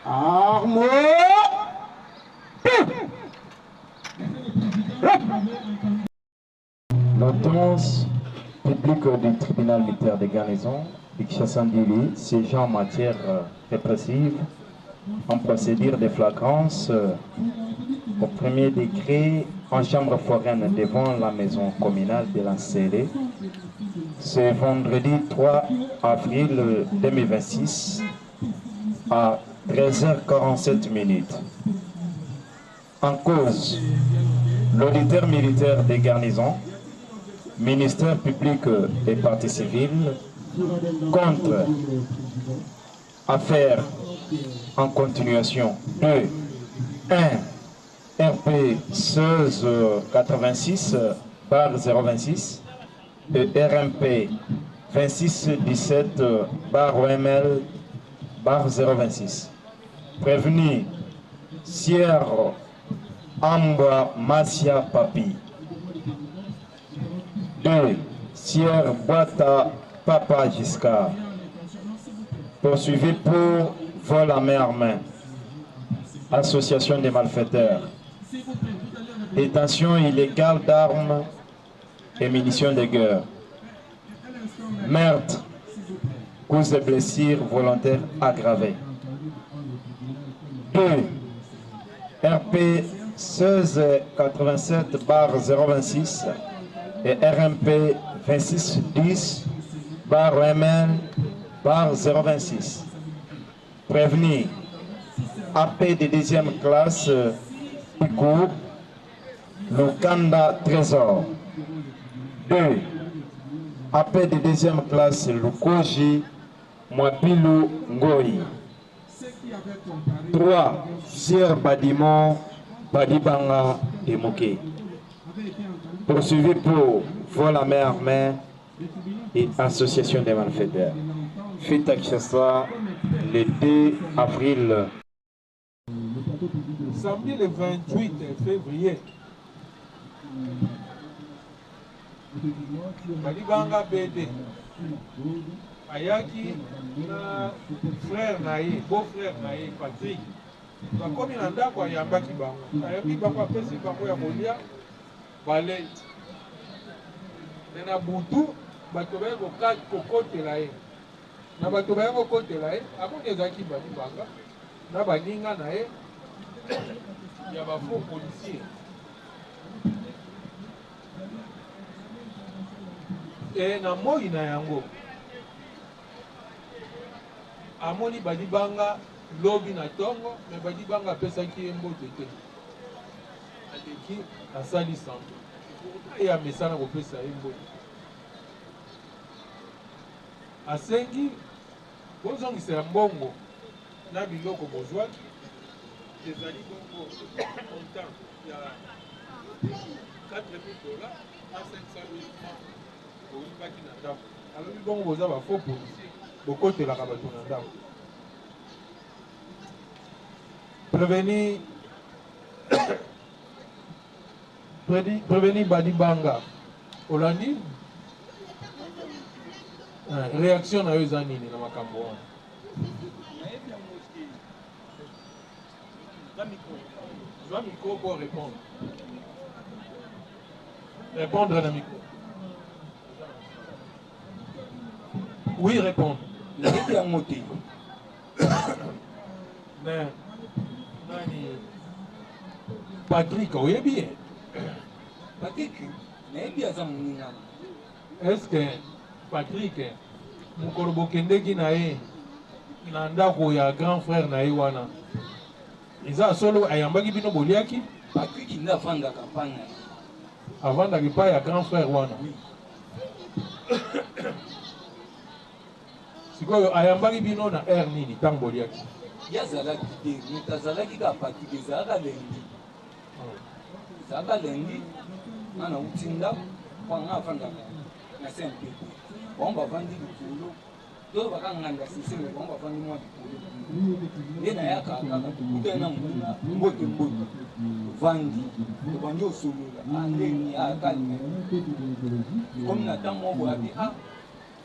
Armo. L'audience publique du tribunal militaire de garnison de Kinshasa-Ndili siégeant en matière répressive en procédure de flagrance au premier degré en chambre foraine devant la maison communale de l'Ancélé ce vendredi 3 avril 2026 à 13h47 minutes. En cause, l'auditeur militaire des garnisons, ministère public et partie civile, contre affaire en continuation 2, 1, RP 1686 026 et RMP 2617 OML 026. Prévenu Sierra Amba Masia Papi. 2. Sierra Boata Papa Giscard. Poursuivi pour vol à main armée. Association des malfaiteurs. Détention illégale d'armes et munitions de guerre. Meurtre. Cause de blessures volontaires aggravées. 2. RP 1687-026 et RMP 2610 OMN 026. Prévenu AP de deuxième classe Pico Lukanda Trésor. 2. AP de deuxième classe Lukoji Mwapilu Ngoi. 3. Sir Badimon Badibanga Demoké. Poursuivi pour vol à main armée et association des malfaiteurs. Fait à Kinshasa le 2 avril. Samedi le 28 février, Badibanga BD ayaki na frère naye, beau-frère naye Patrick. Bakomi na ndako ayambaki bango. Ayambi bango apesi bango ya kolia balei. Na butu bato baye kokotela ye. Na bato baye kokotela ye, amoni ezalaki Badibanga na baninga na ye ya bafaux policier. Et na moi na yango amoni Badibanga lobi na tongo, mais Badibanga apesaki ye mbote te. Aleki asali santo. Pourtant ya mesana kopesa ye mbote. Asengi bozongisa ya mbongo na biloko bozwaki ezali bongo montant ya $4,000 na $500,000 oyibaki na ndako. Alobi bongo boza bafaux policier bokotelaka bato na ndako. Prévenir Badibanga Olandi réaction na yo eza nini na makambo wana? Zwa micro pour répondre. Répondre à la micro. Oui, répondre. Mais nani Patrick oyebi Patrick nayebi aza moninga. Est-ce que Patrick mokolo bokendeki na ye na ndako ya grand frère na ye wana eza solo ayambaki bino boliaki? Patrick nde afandaka mpanga avandaki pa ya grand frère wana. Sikoyo ayambaki bino na air nini ntango boliaki? ye azalaki te, moto azalaki kaka Patrick ezalaka lendi. Ezalaka lendi nga nauti ndako mpo nga afandaka na sempe bango bavandi likolo to bakanganga sisi le bomba fani mwa yena yaka kaka kutena muna mbote vandi to banjo solula andeni akali comme na temps mo abi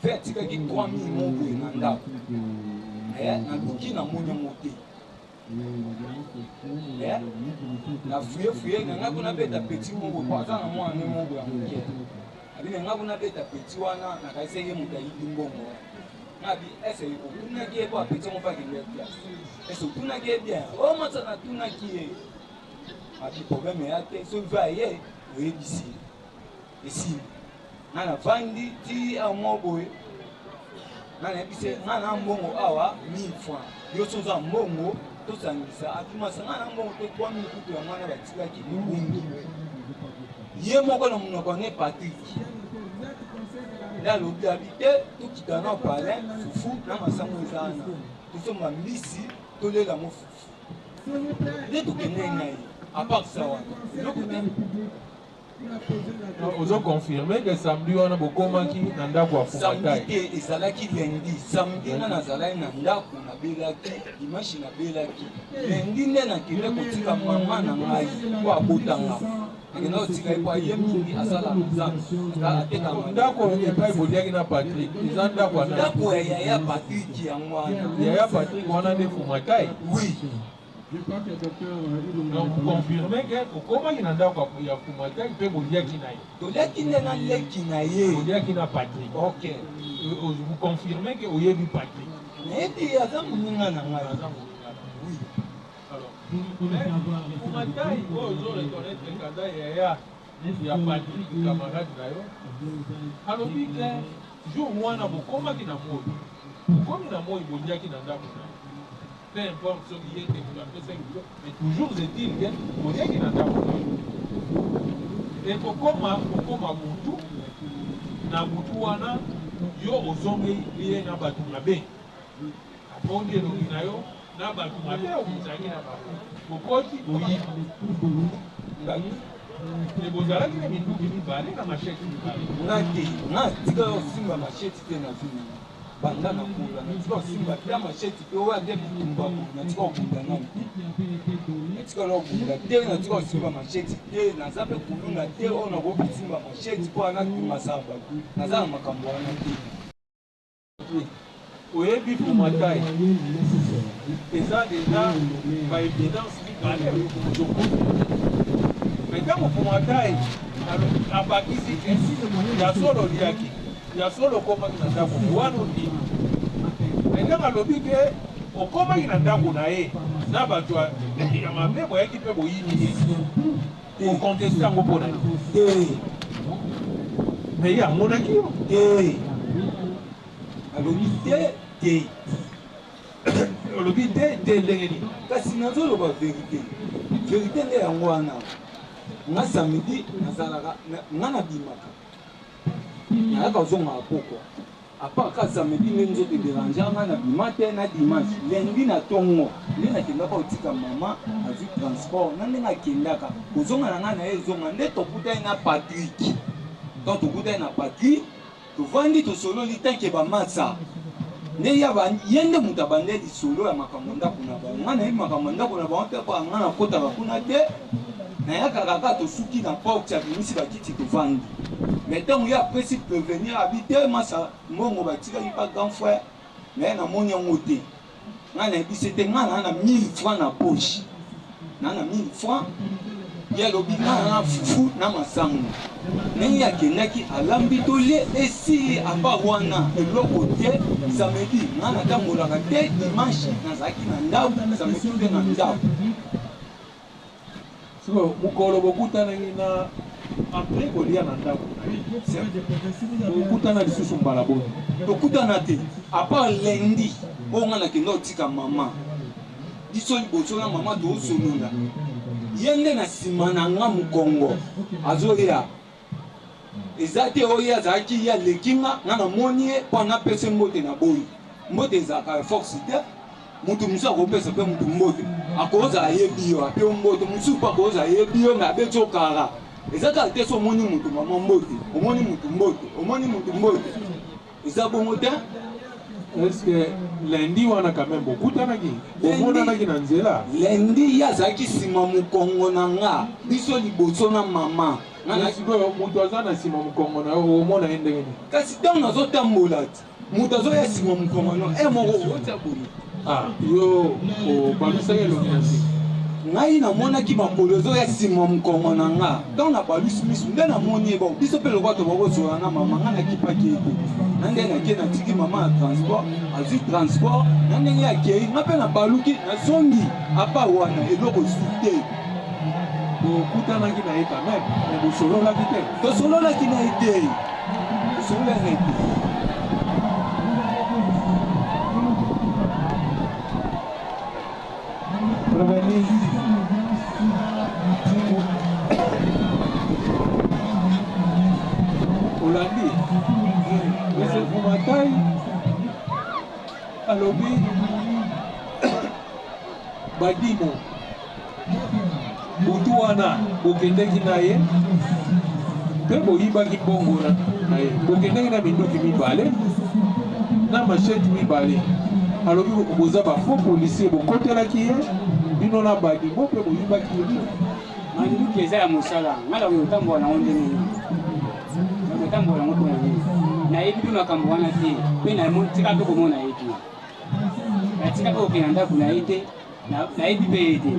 fait tika ki 3000 mo na ndako na bukina munya mote na fuye nga kuna beta petit mo kwa sana mo ane mo ya moke abi nga kuna beta petit wana na kaise ye mutai limbongo nabi ese kuna ki ebo petit mo pa ki le classe ese kuna ki bien o mo sana tuna ki abi problème ya te so va ye o ye bisi esi na vandi ti amoboy na bisi na mbongo awa 1000 francs yo so za mbongo to sangisa atuma sanga na mbongo to 3000 kutu ya mwana batika ki bungi ye moko na munoko ne Patrick la lobi habité to kitana pale fufu na masango ezana to somba mbisi to lela mo fufu ne to kenenga yi à part ça Vous avez confirmé que samedi on a beaucoup manqué dans ndako samedi ezalaki lundi samedi na nazalaki na ndako na belaki dimanche na belaki lundi nde nakende kotika mama na ngai po abotanga nakende kotika po aye mingi asala nzambe ndako epai boliaki na Patrick eza ndako ya yaya Patrick yango wana yaya Patrick wana nde fumakai oui. Donc vous confirmez que comment il n'a pas il y a Fumata il peut vous dire qu'il n'a pas Patrick. Ok. Vous confirmez que vous avez vu Patrick. Oui. Alors Fumata il faut reconnaître que quand il y a Patrick camarade là. Alors puis jour où on a beaucoup comment il n'a pas comme il n'a pas il vous dire qu'il n'a pas peu importe ce qui est mais toujours est-il que vous avez qu'il n'a pas et comme mutu na mutu wana yo ozongi lié na batu mabe abondi elongi na yo na batu mabe okuzaki na batu okoti oyibi et bozalaki na minduki mibale na machete mibale na tika osimba machete te na vino banda na kula na tika osimba te machete pe oya nde bitumba na tika okunda na tika okunda te na tika osimba machete te na zape kulunga te ona ko bitumba machete po ana kimasaba na za makambo wana te oyebi Fumata eza déjà ba évidence mibale mais ntango Fumata abakisi ya solo liaki ya solo komaki na ndako wana ondima mais ntango alobi ke okomaki na ndako na ye na bato ya mabe boyaki mpe boyini ye okonteste yango mpo na yo mais ye amonaki yo alobi te olobi te ndenge nini kasi nazoloba verité nde yango wana nga samedi nazalaka nga nabimaka nayaka ozonga apoko apart ka samedi nde nzoto dérange nga nabima te na dimanche lundi na ntongo nde nakendaka kotika mama azwi transport na ndenge akendaka kozonga na nga na ye ezonga nde tokutani na Patrick to tokutani na Patrick tovandi tosololi tanke bamatsa nde ye nde moto abande lisolo ya makambo ndako na bango nga nayebi makambo ndako na bango te po nga nakotaka kuna te nayaka kaka tosuki na porte ya bimisi bakiti tovandi mais ntango ye apresi prévenir abi te masa mbongo batikaki mpa grand frère naye namoni yango te nga nayebisi te nga naa na 1000 francs na poche naa na 1000 francs ye alobi nga na fufu na masango ndenge akendaki alambi tolie esi aba wana eloko te samedi nga natambolaka te dimanche nazalaki na ndako samedi te na ndako mukolo bokutanaki na après kolia na ndako bokutana lisusu mbala boni tokutana te apart lundi oyo nga nakenda kotika mama biso liboso na mama toosolola ye nde na nsima na nga mokongo azoya eza te oyo azalaki ye aleki nga namoni ye mpo anapesa mbote na boyi mbote ezalaka force te mutu musu akopesa mpe mutu mbote akozala yebi yo ape mbote musu mpe akozala yebi yo me abeti okara eza kaka te so omoni mutu mama mbote omoni mutu mbote omoni mutu mbote eza bongo te Est-ce que lundi on a quand même beaucoup d'anaki? Beaucoup d'anaki dans Zela. Lundi yazaki sima mukongo nanga. Biso liboso na mama. Nasi ko mutoza na sima mukongo na o mona endenge ni. Kasi tango nazotambola ti. Mutozo ya sima mukongo no. Moko ota boyi. Ah, yo o balisa yelo kinasi. Ngai na mona ki makolozo ya sima mukongo nanga. Tango na balusi misu nde na moni ebo. Biso pe lokwato bakozola na mama ngana kipaki ete. Nande na ke na tiki mama na transport, azui transport, nande ya ke ngape na baluki na songi apa wana eloko sute. Bo kutana ki na ye quand même. Mais bo solo la kite. To solo la ki na ite. Solo la na ite. Proveni. Olandi. Monsieur Foumatai, alobi badimo butu wana bokendeki na ye mpe boyibaki bongo na ye bokendeki na minduki mibale na mashete mibale alobi boza bafaux policier bokotelaki ye bino na badimo mpe boyibaki ye manduki eza ya mosala ngala oyo otambola nango ndenge nini otambola nango mpona nini nayebi mpe makambo wana te mpe tika mpe komona ye te natika mpe kokenda ndako na ye te nayebi mpe ye te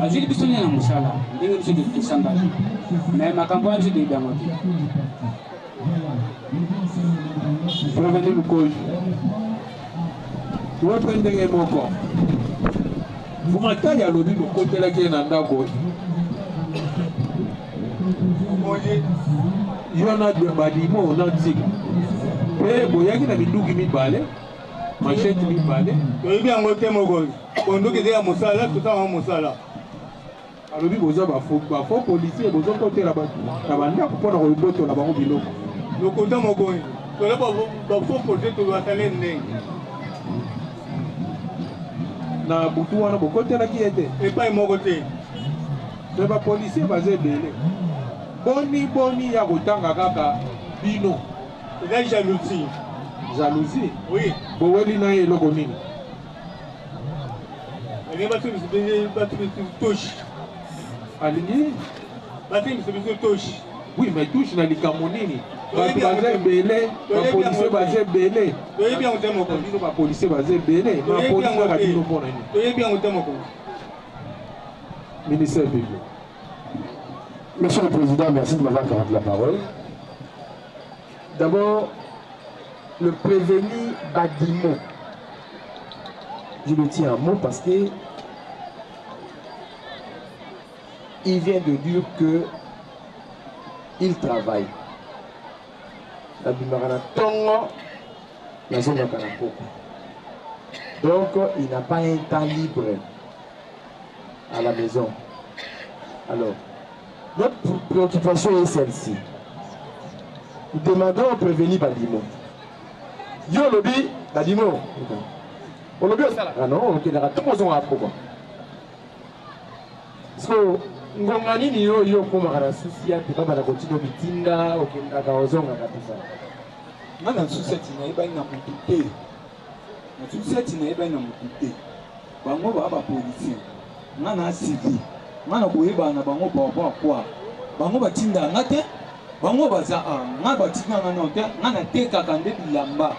azwili biso nini na mosala ndenge biso tosambaki me makambo wana biso toyebi yango te proveni lukoji tuwe mpe ndenge moko Foumatai alobi bokotelaki ye na ndako yo na badimo na nzika mpe boyaki na minduki mibale mashete mibale toyebi yango te mokonzi konduki eza ya mosala tosala mosala alobi boza bafaux policier bozokotela na bandako mpona kobotola bango biloko lokuta mokonzi tola bafaux policier tolwasale ndenge na butu wana bokotelaki ye te epai moko te me bapolisier baza ebele boni ya kotanga kaka bino eza jalousie jalousie oui boweli na ye eloko nini alingi batu biso touche alingi batimi biso touche oui mais touche na likambo nini bato baza ebele bapolisier baza ebele toyebi yango te mokonzi bino bapolisier baza ebele mapolisi kaka bino mpona nini toyebi yango te mokonzi ministère public. Monsieur le Président, merci de m'avoir accordé la parole. D'abord, le prévenu Badimo. Je le tiens en mot parce que il vient de dire que il travaille. La Bimarana Tongo, la zone de Kanapoko. Donc, il n'a pas un temps libre à la maison. Alors, notre préoccupation est celle-ci. Nous demandons au prévenu Badimo. Yo lobby Badimo. On lobby au salaire. Ah non, ok, d'accord. Tout le monde a pourquoi. So, ngongani ni yo koma kana susi ya te baba na kotido bitinda okenda ka ozonga kabisa. Ngana suseti na iba na mutute. Na suseti na iba na mutute. Bango ba policier. Ngana civil. Ngana boyeba na bango ba kwa. Bango batinda ngate. Bango baza nga batinda ngana te. Ngana teka kande bilamba.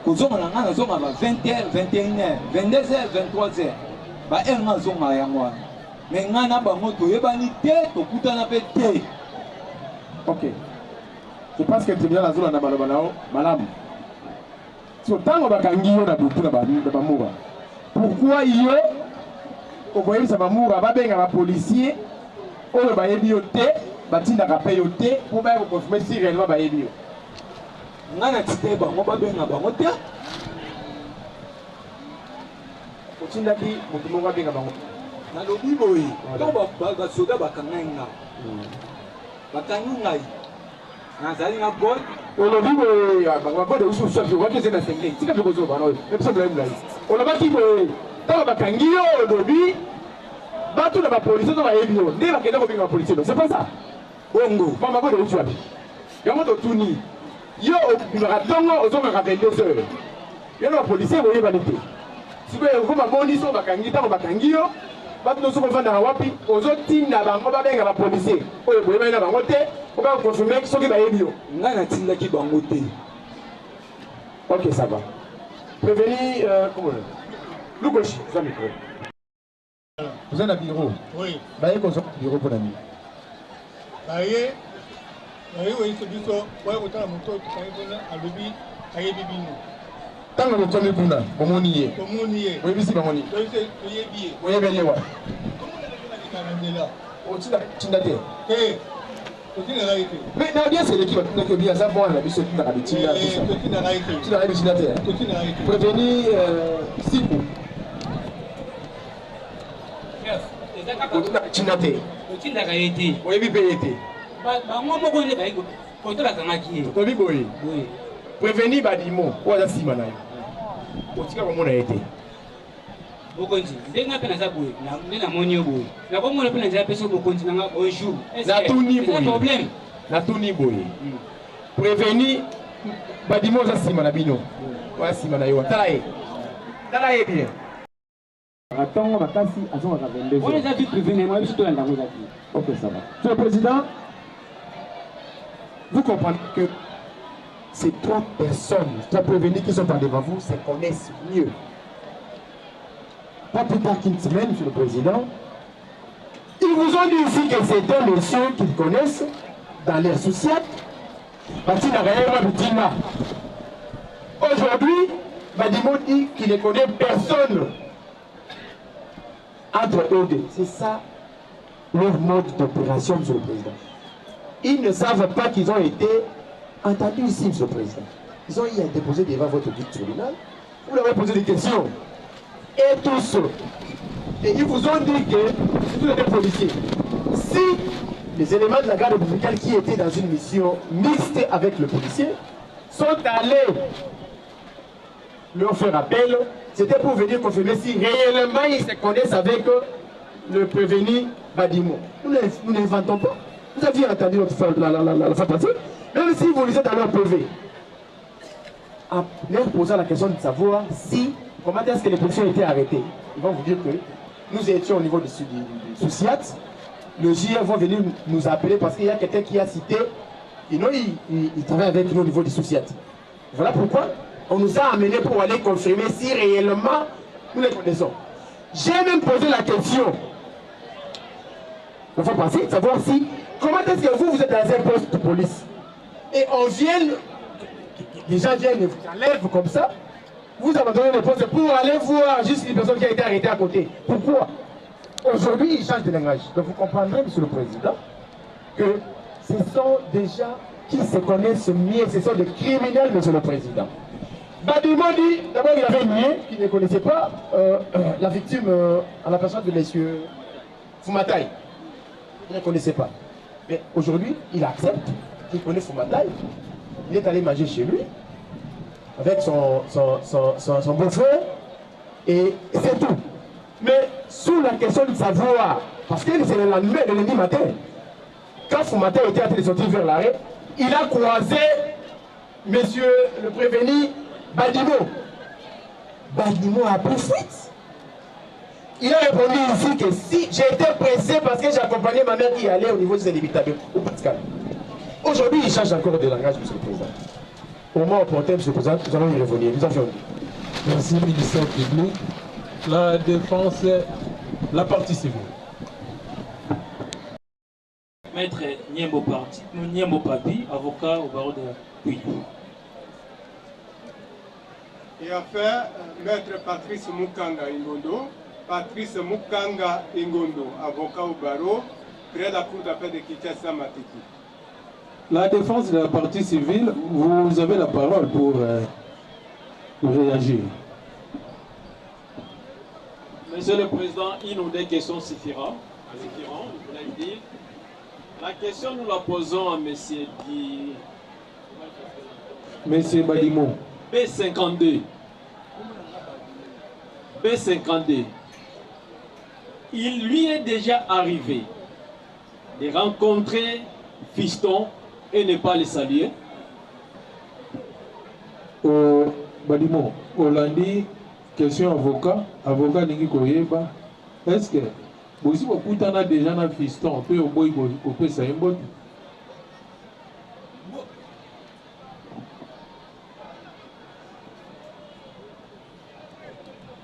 Kozonga na ngana zonga ba 20h, 21h, 22h, 23h. Ba nga zonga yango. Mais ngana bango toyebani te tokutana pe te. Ok. Je pense que le tribunal a zone na balobanao malamu. So tango bakangi yo na butu na bamuba. Pourquoi yo oboyebi sa bamuba babenga ba policier oyo bayebi yo te batinda ka pe yo te pour ba ko confirmer si réellement bayebi yo. Ngana tite bango babenga bango te. Otinda ki mutu moko babenga bango. Na lobi boyi to ba soda bakangai nga bakangi ngai nazali na boy olobi boyi bango boyi usu usu ko kese na sengeng tika ko zo bano episode la mulai olobaki boyi to bakangi yo olobi batu na ba police to ba yebi yo ndi bakenda ko binga police c'est pas ça bongo mama boyi usu abi yango to tuni yo bimaka tongo ozonga ka 22 heures Il y a un policier, vous voyez, si vous avez un bon discours, vous bato nyonso kovanda na wapi ozotinda bango babenga bapolisier oyo boyebani na bango te oka confirme soki bayebi yo ngai natindaki bango te. Ok, ça va. Prévenir, comment on dit? Loukoshi, vous avez micro. Vous avez un bureau? Oui. Vous avez un bureau pour l'ami? Aye, oui, c'est du tout. Ouais, autant la moto, tu connais, à l'obi, aye, bibino. Tant que vous avez un comment on y est? Comment on y est? Oui, ici, comment on y est? Oui, c'est billet. Oui, bien, oui. Comment on est là? Au-dessus de la Tindate. Eh, au-dessus de la réalité. Mais non, bien, c'est l'équipe qui est bien, ça, bon, on a vu ce qui est habitué. Au-dessus de la réalité. Tu l'as vu, Tindate. Au-dessus de la réalité. Prévenir, Sikou. Au-dessus de la Tindate. Au-dessus de la réalité. Oui, oui, bien, été. Moi, je connais pas. Quand tu as gagné. Oui, oui. Oui. Prévenir Badimo, ou à la Simana. Au-dessus de comment on a été. Bokonzi ndenga pena za boye na monyo boye na kwa mona pena za peso bokonzi na bonjour na tuni boye problème na tuni boye prévenir Badimo za sima na bino wa sima na yo tala ye bien attends makasi azonga ka 22 on les a vu prévenir moi biso to la ndango za ki. OK, ça va. Monsieur le président, vous comprenez que ces trois personnes, trois prévenus qui sont devant vous, se connaissent mieux. Pas plus tard qu'une semaine, monsieur le président, ils vous ont dit ici que c'est un monsieur qu'ils connaissent dans l'air social. Aujourd'hui, Badimo dit qu'il ne connaît personne entre eux deux. C'est ça leur mode d'opération, monsieur le président. Ils ne savent pas qu'ils ont été entendus ici, monsieur le président. Ils ont eu à déposer devant votre guide tribunal. Vous leur avez posé des questions. Et tous. Et ils vous ont dit que tous les policiers, si les éléments de la garde républicaine qui étaient dans une mission mixte avec le policier sont allés leur faire appel, c'était pour venir confirmer si réellement ils se connaissent avec le prévenu Badimo. Nous n'inventons pas. Vous aviez entendu la fois passée, même si vous lisez dans leur PV, en leur posant la question de savoir si, comment est-ce que les policiers ont été arrêtés. Ils vont vous dire que nous étions au niveau du SUSIAT, le JR va venir nous appeler parce qu'il y a quelqu'un qui a cité, il travaille avec nous au niveau du SUSIAT. Voilà pourquoi on nous a amenés pour aller confirmer si réellement nous les connaissons. J'ai même posé la question, il faut passer, savoir si, comment est-ce que vous êtes dans un poste de police et on vient, les gens viennent et vous enlèvent comme ça, vous abandonnez le poste pour aller voir juste une personne qui a été arrêtée à côté. Pourquoi? Aujourd'hui, ils changent de langage. Donc vous comprendrez, monsieur le président, que ce sont des gens qui se connaissent mieux, ce sont des criminels, monsieur le président. Badimo dit, d'abord il avait nié qu'il ne connaissait pas la victime à la personne de messieurs Fumataï. Il ne connaissait pas. Mais aujourd'hui, il accepte qu'il connaît Fumataï. Il est allé manger chez lui avec son beau-frère et c'est tout. Mais sous la question de savoir, parce que c'est le lendemain, le lundi matin, quand Fumataï était en train de sortir vers l'arrêt, il a croisé monsieur le prévenu Badimo. Badimo a pris fuite. Il a répondu ici que si j'étais pressé parce que j'accompagnais ma mère qui allait au niveau des indébitables au Pascal. Aujourd'hui, il change encore de langage, monsieur le président. Au moment opportun, monsieur le président, nous allons y revenir. Nous avons dit. Merci, ministère public. La défense, la partie civile. Maître Niembo Papi, avocat au barreau de Puyo. Et enfin, Maître Patrice Mukanga Ingondo. Patrice Mukanga Ingondo, avocat au barreau, près de la cour d'appel de Kinshasa Matiki. La défense de la partie civile, vous avez la parole pour réagir. Monsieur le Président, une ou deux questions suffiront, je voulais dire. La question, nous la posons à Monsieur Di... Monsieur Badimo. B52. B52. Il lui est déjà arrivé de rencontrer Fiston et ne pas le saluer. Badimo, Hollandi, question avocat, avocat Ningi Koyeba. Est-ce que vous aussi beaucoup d'années déjà dans fiston, peu au boy coupé ça un bot.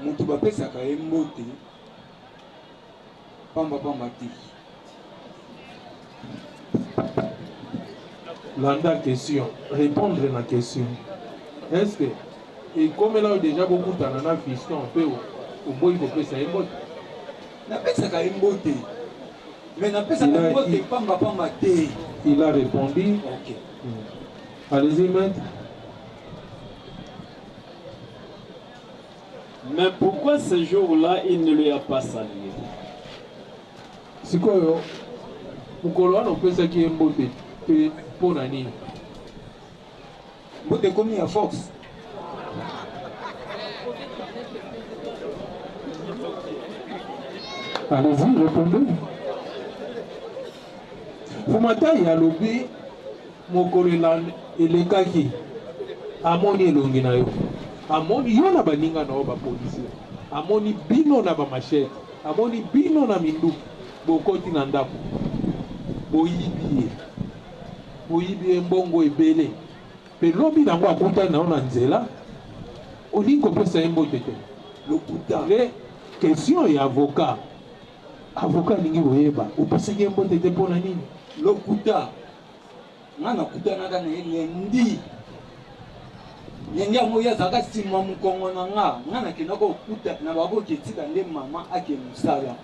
Moto bapesaka ye mbote pamba te. Landa question, répondre à la question. Est-ce que, et comme là déjà beaucoup d'années fiston, peu au boy coupé ça un bot. Napesaka ye mbote. Mais napesaka mbote pamba te. Il a répondu. Ok. Allez-y, maître. Mais pourquoi ce jour-là, il ne lui a pas salué? C'est quoi? On peut ça qui est mbote pour Nani. Mbote comme il y a force. Allez-y, répondez. Pour matin, il y a lobby, mon collègue et les kaki. Amoni Longinayo. Amoni yona baninga na oba policier. Amoni bino na ba machette. Amoni bino na mindu. Bokoti na ndapo. Boyibie. Boyibie mbongo ebele. Pe lobi na ngwa kuta na ona nzela. Olingo pesa embo tete. Lokuta. Les questions et avocat. Avocat ningi boyeba. Opesa embo tete pona nini? Lokuta. Ngana kuta na kana yendi. Yengi amoya zaka simwa mukongo na ngana kinako kuta na babo ketika nde mama ake musala.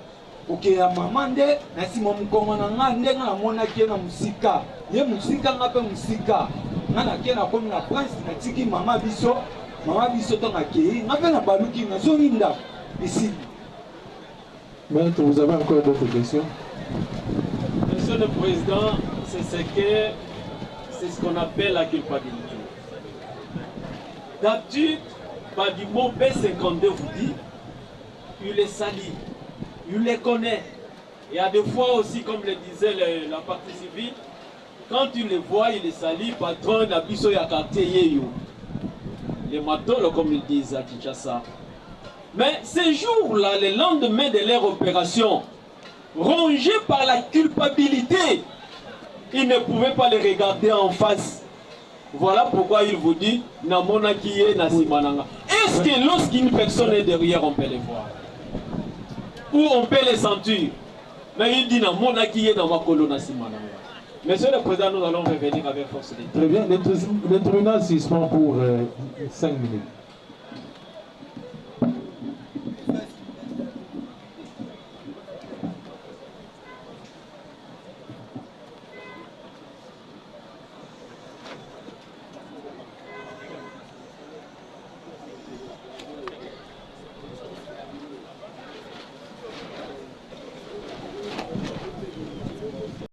Ok ya mama nde na simwa mukongo na nde ngana mona ke na musika. Ye musika ngape musika. Ngana ke na komi na prince na tiki mama biso to ngake ngape na baluki na zoninda ici. Maître, vous avez encore d'autres questions? Monsieur le Président, c'est ce qu'on appelle la culpabilité. D'habitude, Badimo B52 vous dit, il les salit, il les connaît. Et à des fois aussi, comme le disait la partie civile, quand tu les vois, il les salit, patron d'Abisso Yakate Yeyo. Les matons, comme ils disent à Kinshasa. Mais ces jours-là, le lendemain de leur opération, rongés par la culpabilité, ils ne pouvaient pas les regarder en face. Voilà pourquoi il vous dit Namona Kiye Nasimananga. Est-ce que lorsqu'une personne est derrière, on peut les voir? Ou on peut les sentir? Mais il dit Namona Kiye Namakolo Nasimananga. Monsieur le Président, nous allons revenir avec force. Très bien, le tribunal suspend pour 5 minutes.